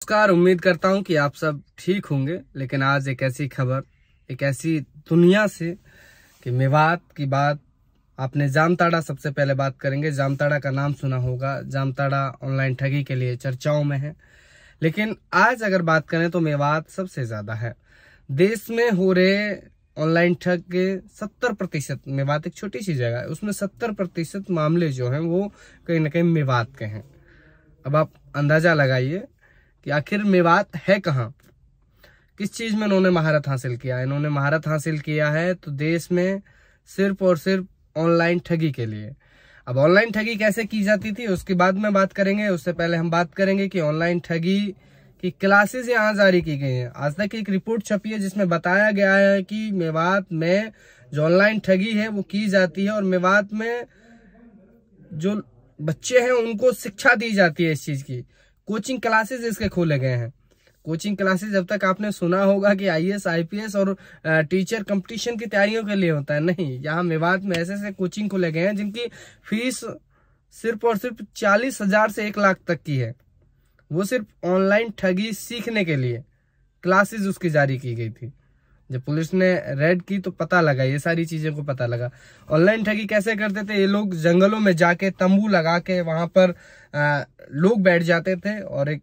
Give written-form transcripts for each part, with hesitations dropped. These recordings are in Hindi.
नमस्कार। उम्मीद करता हूं कि आप सब ठीक होंगे। लेकिन आज एक ऐसी खबर, एक ऐसी दुनिया से कि मेवात की बात आपने जामताड़ा सबसे पहले बात करेंगे। जामताड़ा का नाम सुना होगा। जामताड़ा ऑनलाइन ठगी के लिए चर्चाओं में है। लेकिन आज अगर बात करें तो मेवात सबसे ज्यादा है। देश में हो रहे ऑनलाइन ठग के 70%, मेवात एक छोटी सी जगह है, उसमें 70% मामले जो हैं वो कहीं ना कहीं मेवात के हैं। अब आप अंदाजा लगाइए कि आखिर मेवात है कहाँ, किस चीज में इन्होंने महारत हासिल किया है। इन्होंने महारत हासिल किया है तो देश में सिर्फ और सिर्फ ऑनलाइन ठगी के लिए। अब ऑनलाइन ठगी कैसे की जाती थी उसके बाद में बात करेंगे। उससे पहले हम बात करेंगे कि ऑनलाइन ठगी की क्लासेस यहाँ जारी की गई हैं। आज तक एक रिपोर्ट छपी है जिसमें बताया गया है कि मेवात में जो ऑनलाइन ठगी है वो की जाती है और मेवात में जो बच्चे हैं उनको शिक्षा दी जाती है इस चीज की। कोचिंग क्लासेस इसके खोले गए हैं। कोचिंग क्लासेस जब तक आपने सुना होगा कि आईएएस आईपीएस और टीचर कंपटीशन की तैयारियों के लिए होता है, नहीं, यहाँ मेवात में ऐसे ऐसे कोचिंग खोले गए हैं जिनकी फीस सिर्फ और सिर्फ 40,000 से 1 लाख तक की है। वो सिर्फ ऑनलाइन ठगी सीखने के लिए क्लासेस उसकी जारी की गई थी। जब पुलिस ने रेड की तो पता लगा, ये सारी चीजें को पता लगा। ऑनलाइन ठगी कैसे करते थे ये लोग? जंगलों में जाके तंबू लगा के वहां पर लोग बैठ जाते थे और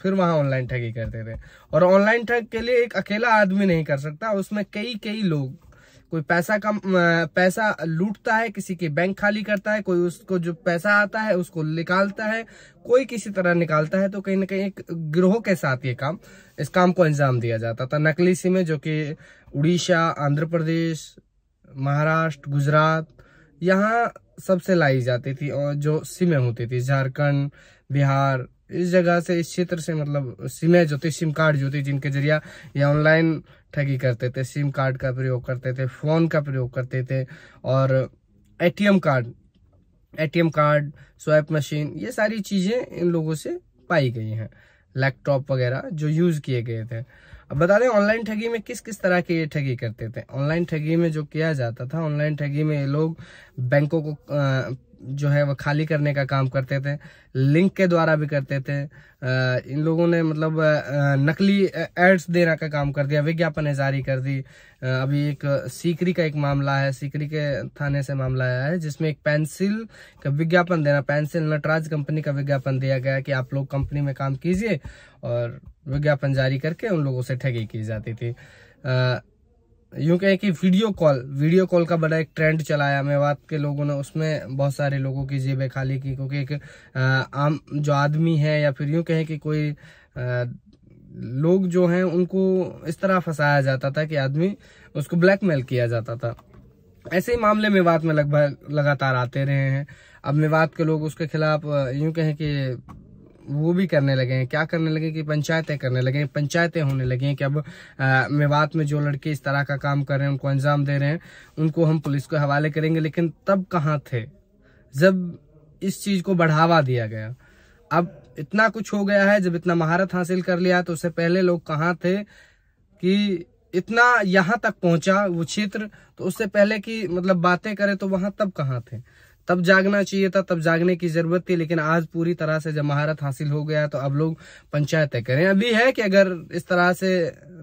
फिर वहां ऑनलाइन ठगी करते थे। और ऑनलाइन ठग के लिए एक अकेला आदमी नहीं कर सकता, उसमें कई लोग, कोई पैसा लूटता है, किसी की बैंक खाली करता है, कोई उसको जो पैसा आता है उसको निकालता है, कोई किसी तरह निकालता है। तो कहीं ना कहीं एक गिरोह के साथ इस काम को अंजाम दिया जाता था। नकली सिमें जो कि उड़ीसा, आंध्र प्रदेश, महाराष्ट्र, गुजरात, यहाँ सबसे लाई जाती थी। और जो सिमें होती थी झारखंड, बिहार, इस जगह से, इस क्षेत्र से, मतलब सिमें जो थी, सिम कार्ड जो थी, जिनके जरिया ये ऑनलाइन ठगी करते थे, सिम कार्ड का प्रयोग करते थे, फोन का प्रयोग करते थे। और एटीएम कार्ड, स्वैप मशीन, ये सारी चीजें इन लोगों से पाई गई हैं। लैपटॉप वगैरह जो यूज किए गए थे। अब बता दें ऑनलाइन ठगी में किस किस तरह की ये ठगी करते थे। ऑनलाइन ठगी में जो किया जाता था, ऑनलाइन ठगी में ये लोग बैंकों को जो है वो खाली करने का काम करते थे। लिंक के द्वारा भी करते थे। इन लोगों ने मतलब नकली एड्स देने का काम कर दिया, विज्ञापन जारी कर दी। अभी एक सीकरी का एक मामला है, सीकरी के थाने से मामला आया है जिसमें एक पेंसिल का विज्ञापन देना, पेंसिल नटराज कंपनी का विज्ञापन दिया गया कि आप लोग कंपनी में काम कीजिए, और विज्ञापन जारी करके उन लोगों से ठगी की जाती थी। यूं कहें कि वीडियो कॉल का बड़ा एक ट्रेंड चलाया मेवात के लोगों ने। उसमें बहुत सारे लोगों की जेबें खाली की, क्योंकि एक आम जो आदमी है, या फिर यूं कहें कि कोई लोग जो हैं उनको इस तरह फंसाया जाता था कि आदमी उसको ब्लैकमेल किया जाता था। ऐसे ही मामले मेवात में लगभग लगातार आते रहे हैं। अब मेवात के लोग उसके खिलाफ यूं कहें कि वो भी करने लगे हैं। क्या करने लगे कि पंचायतें करने लगे हैं, पंचायतें होने लगी हैं कि अब मेवात में जो लड़के इस तरह का काम कर रहे हैं, उनको अंजाम दे रहे हैं, उनको हम पुलिस को हवाले करेंगे। लेकिन तब कहाँ थे जब इस चीज को बढ़ावा दिया गया? अब इतना कुछ हो गया है, जब इतना महारत हासिल कर लिया, तो उससे पहले लोग कहाँ थे कि इतना यहाँ तक पहुंचा वो क्षेत्र? तो उससे पहले की मतलब बातें करें तो वहां तब कहाँ थे? तब जागना चाहिए था, तब जागने की जरूरत थी। लेकिन आज पूरी तरह से जब महारत हासिल हो गया तो अब लोग पंचायतें करें। अभी है कि अगर इस तरह से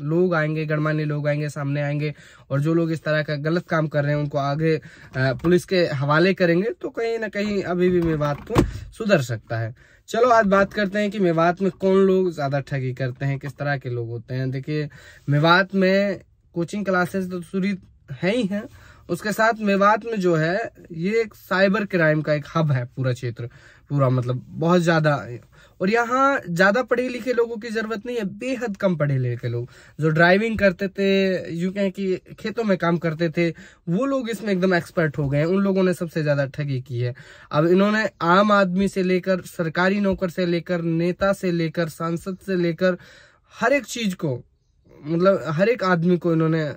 लोग आएंगे, गणमान्य लोग आएंगे, सामने आएंगे, और जो लोग इस तरह का गलत काम कर रहे हैं उनको आगे पुलिस के हवाले करेंगे, तो कहीं ना कहीं अभी भी मेवात तो सुधर सकता है। चलो आज बात करते हैं कि मेवात में कौन लोग ज्यादा ठगी करते हैं, किस तरह के लोग होते हैं। देखिए, मेवात में कोचिंग क्लासेस तो शुरू है ही है, उसके साथ मेवात में जो है ये एक साइबर क्राइम का एक हब है। पूरा क्षेत्र, पूरा मतलब बहुत ज्यादा। और यहाँ ज्यादा पढ़े लिखे लोगों की जरूरत नहीं है, बेहद कम पढ़े लिखे लोग जो ड्राइविंग करते थे, यूं कहें कि खेतों में काम करते थे, वो लोग इसमें एकदम एक्सपर्ट हो गए हैं। उन लोगों ने सबसे ज्यादा ठगी की है। अब इन्होंने आम आदमी से लेकर, सरकारी नौकर से लेकर, नेता से लेकर, सांसद से लेकर, हर एक चीज को, मतलब हर एक आदमी को इन्होंने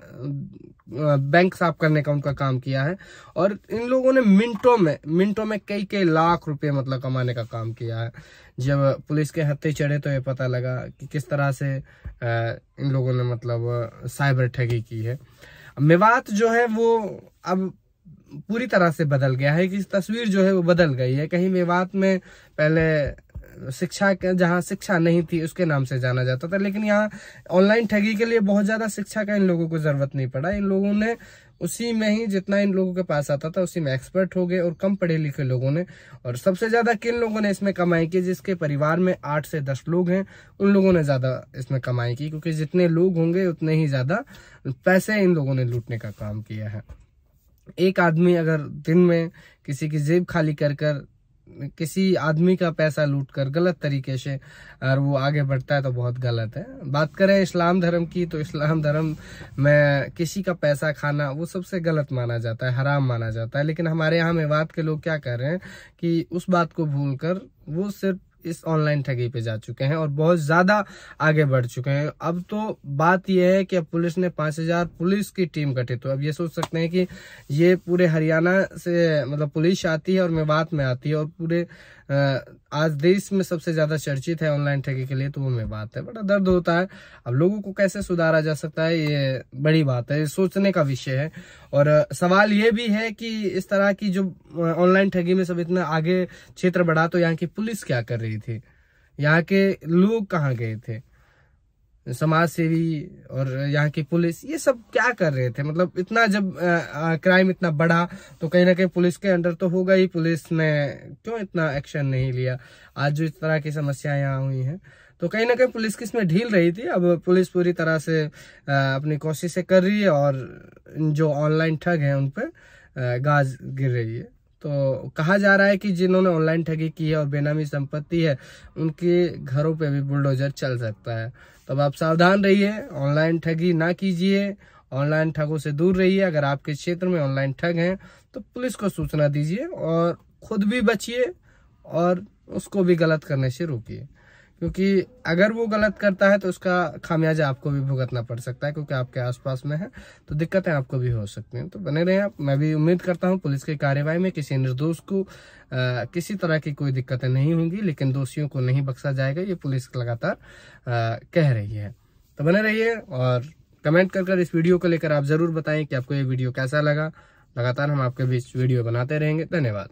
बैंक साफ करने का उनका काम किया है। और इन लोगों ने मिनटों में कई लाख रुपए मतलब कमाने का काम किया है। जब पुलिस के हत्थे चढ़े तो ये पता लगा कि किस तरह से इन लोगों ने मतलब साइबर ठगी की है। मेवात जो है वो अब पूरी तरह से बदल गया है कि तस्वीर जो है वो बदल गई है। कहीं मेवात में पहले शिक्षा के, जहाँ शिक्षा नहीं थी उसके नाम से जाना जाता था, लेकिन यहाँ ऑनलाइन ठगी के लिए बहुत ज्यादा शिक्षा का इन लोगों को जरूरत नहीं पड़ा। इन लोगों ने उसी में ही जितना इन लोगों के पास आता था उसी में एक्सपर्ट हो गए, और कम पढ़े लिखे लोगों ने, और सबसे ज्यादा किन लोगों ने इसमें कमाई की, जिसके परिवार में 8 से 10 लोग हैं उन लोगों ने ज्यादा इसमें कमाई की, क्योंकि जितने लोग होंगे उतने ही ज्यादा पैसे इन लोगों ने लूटने का काम किया है। एक आदमी अगर दिन में किसी की जेब खाली कर कर किसी आदमी का पैसा लूटकर गलत तरीके से और वो आगे बढ़ता है तो बहुत गलत है। बात करें इस्लाम धर्म की, तो इस्लाम धर्म में किसी का पैसा खाना वो सबसे गलत माना जाता है, हराम माना जाता है। लेकिन हमारे यहाँ मेवात के लोग क्या कर रहे हैं कि उस बात को भूलकर वो सिर्फ इस ऑनलाइन ठगी पे जा चुके हैं और बहुत ज्यादा आगे बढ़ चुके हैं। अब तो बात यह है कि अब पुलिस ने 5000 पुलिस की टीम गठित, तो अब ये सोच सकते हैं कि ये पूरे हरियाणा से मतलब पुलिस आती है और मेवात में आती है, और पूरे आज देश में सबसे ज्यादा चर्चित है ऑनलाइन ठगी के लिए तो वो मेवात है। बड़ा दर्द होता है। अब लोगों को कैसे सुधारा जा सकता है ये बड़ी बात है, ये सोचने का विषय है। और सवाल ये भी है कि इस तरह की जो ऑनलाइन ठगी में सब इतना आगे क्षेत्र बढ़ा, तो यहाँ की पुलिस क्या कर रही थी, यहाँ के लोग कहाँ गए थे, समाज सेवी और यहाँ की पुलिस, ये सब क्या कर रहे थे। मतलब इतना जब क्राइम इतना बढ़ा तो कहीं ना कहीं पुलिस के अंडर तो होगा ही, पुलिस ने क्यों इतना एक्शन नहीं लिया। आज जो इस तरह की समस्याएं यहाँ हुई हैं तो कहीं ना कहीं पुलिस की इसमें ढील रही थी। अब पुलिस पूरी तरह से अपनी कोशिशें कर रही है और जो ऑनलाइन ठग हैं उन पर गाज गिर रही है। तो कहा जा रहा है कि जिन्होंने ऑनलाइन ठगी की है और बेनामी संपत्ति है उनके घरों पे भी बुलडोजर चल सकता है। तो अब आप सावधान रहिए, ऑनलाइन ठगी ना कीजिए, ऑनलाइन ठगों से दूर रहिए। अगर आपके क्षेत्र में ऑनलाइन ठग हैं तो पुलिस को सूचना दीजिए और खुद भी बचिए और उसको भी गलत करने से रोकिए, क्योंकि अगर वो गलत करता है तो उसका खामियाजा आपको भी भुगतना पड़ सकता है, क्योंकि आपके आसपास में है तो दिक्कतें आपको भी हो सकती हैं। तो बने रहें आप। मैं भी उम्मीद करता हूं पुलिस की कार्यवाही में किसी निर्दोष को किसी तरह की कोई दिक्कतें नहीं होंगी, लेकिन दोषियों को नहीं बख्शा जाएगा, ये पुलिस लगातार कह रही है। तो बने रहिए और कमेंट कर इस वीडियो को लेकर आप जरूर बताएं कि आपको ये वीडियो कैसा लगा। लगातार हम आपके बीच वीडियो बनाते रहेंगे। धन्यवाद।